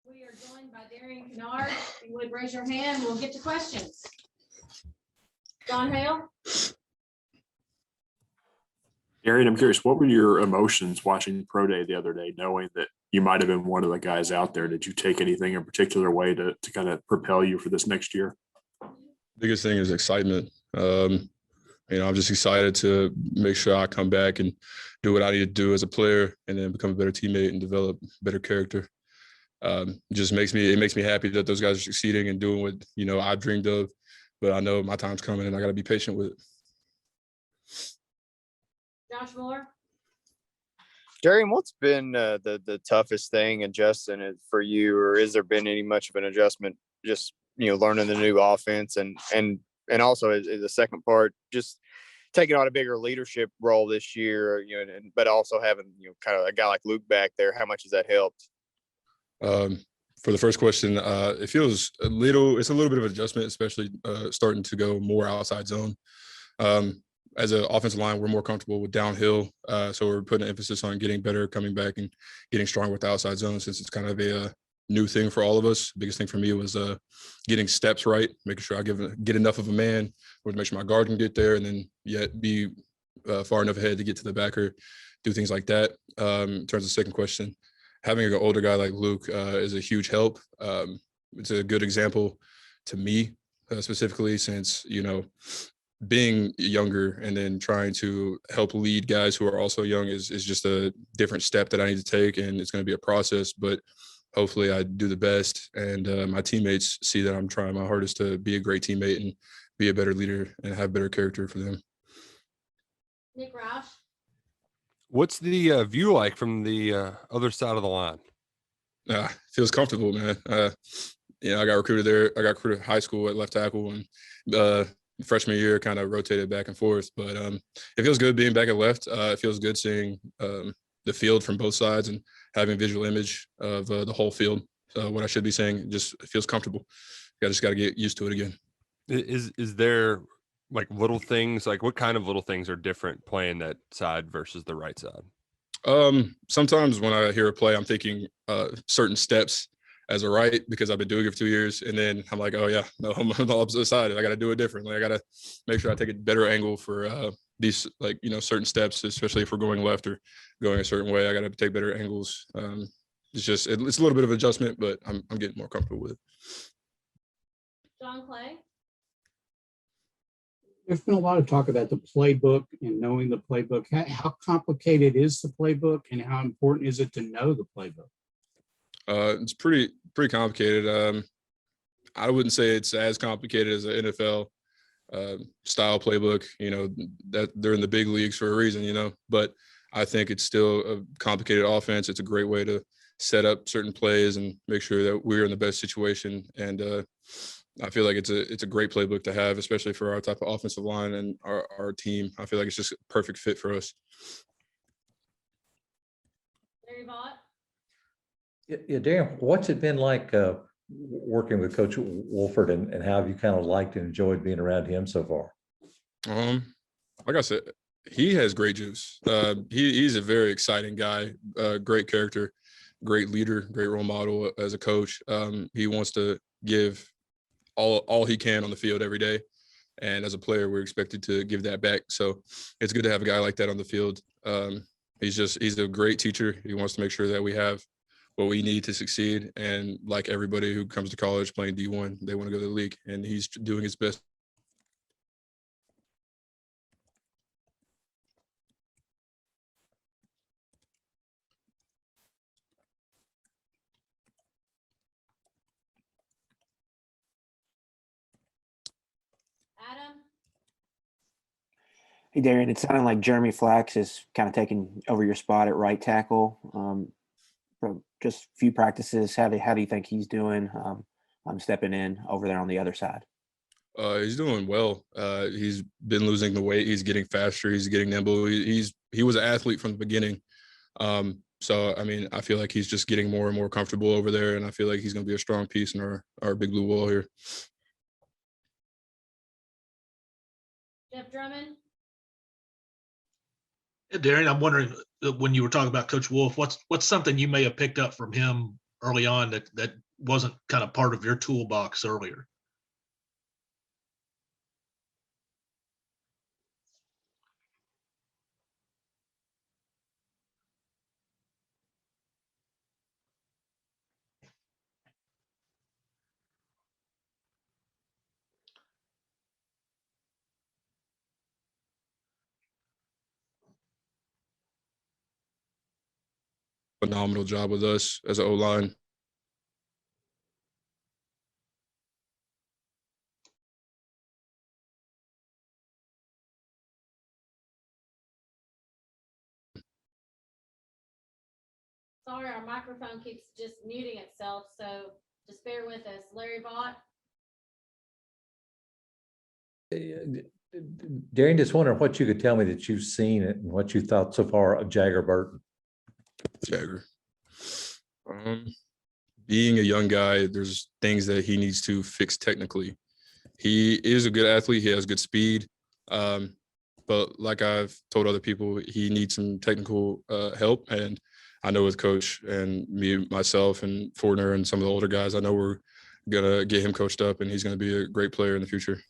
We are joined by Darian Kinnard. If you would raise your hand, we'll get to questions. John Hale. Darian, I'm curious, what were your emotions watching Pro Day the other day, knowing that you might have been one of the guys out there? Did you take anything in particular way to kind of propel you for this next year? Biggest thing is excitement. I'm just excited to make sure I come back and do what I need to do as a player and then become a better teammate and develop better character. It makes me happy that those guys are succeeding and doing what, I dreamed of, but I know my time's coming and I got to be patient with it. Josh Moore. Darian, what's been the toughest thing adjusting it for you, or has there been any much of an adjustment, just, learning the new offense and also as the second part, just taking on a bigger leadership role this year, but also having, kind of a guy like Luke back there, how much has that helped? For the first question, it's a little bit of an adjustment, especially starting to go more outside zone. As an offensive line, we're more comfortable with downhill. So we're putting an emphasis on getting better, coming back and getting stronger with the outside zone, since it's kind of a new thing for all of us. Biggest thing for me was getting steps right, making sure I get enough of a man, or to make sure my guard can get there, and then yet be far enough ahead to get to the backer, do things like that. In terms of the second question, having an older guy like Luke is a huge help. It's a good example to me specifically, since, being younger and then trying to help lead guys who are also young is just a different step that I need to take, and it's going to be a process, but hopefully I do the best, and my teammates see that I'm trying my hardest to be a great teammate and be a better leader and have better character for them. Nick Roush. What's the view like from the other side of the line? Feels comfortable, man. I got recruited there. I got recruited high school at left tackle, and freshman year kind of rotated back and forth, but it feels good being back at left. It feels good seeing the field from both sides and having visual image of the whole field. What I should be saying, just it feels comfortable. I just got to get used to it again. Is there like little things, like what kind of little things are different playing that side versus the right side? Sometimes when I hear a play, I'm thinking certain steps as a right, because I've been doing it for 2 years, and then I'm like, oh yeah, no, I'm on the opposite side. I got to do it differently. I got to make sure I take a better angle for these, certain steps, especially if we're going left or going a certain way. I got to take better angles. It's a little bit of adjustment, but I'm getting more comfortable with it. John Clay. There's been a lot of talk about the playbook and knowing the playbook. How complicated is the playbook, and how important is it to know the playbook? It's pretty complicated. I wouldn't say it's as complicated as an NFL style playbook. That they're in the big leagues for a reason. But I think it's still a complicated offense. It's a great way to set up certain plays and make sure that we're in the best situation. And I feel like it's a great playbook to have, especially for our type of offensive line and our team. I feel like it's just a perfect fit for us. Larry Vaught. Yeah, Darian, what's it been like working with Coach Wolford, and how have you kind of liked and enjoyed being around him so far? Like I said, he has great juice. He's a very exciting guy, great character, great leader, great role model as a coach. He wants to give all he can on the field every day, and as a player, we're expected to give that back. So it's good to have a guy like that on the field. He's a great teacher. He wants to make sure that we have what we need to succeed. And like everybody who comes to college playing D1, they want to go to the league, and he's doing his best. Adam. Hey, Darian, it sounded like Jeremy Flax is kind of taking over your spot at right tackle. From just a few practices, how do you think he's doing? I'm stepping in over there on the other side. He's doing well. He's been losing the weight. He's getting faster. He's getting nimble. He was an athlete from the beginning. So, I feel like he's just getting more and more comfortable over there, and I feel like he's going to be a strong piece in our big blue wall here. Jeff Drummond. Darian, I'm wondering, when you were talking about Coach Wolf, what's something you may have picked up from him early on that wasn't kind of part of your toolbox earlier? Phenomenal job with us as an O-line. Sorry, our microphone keeps just muting itself, so just bear with us. Larry Bott? Darian, just wondering what you could tell me that you've seen it and what you thought so far of Jagger Burton. Jagger. Being a young guy, there's things that he needs to fix technically. He is a good athlete. He has good speed. But like I've told other people, he needs some technical help. And I know with coach and me, myself and Fortner and some of the older guys, I know we're going to get him coached up and he's going to be a great player in the future.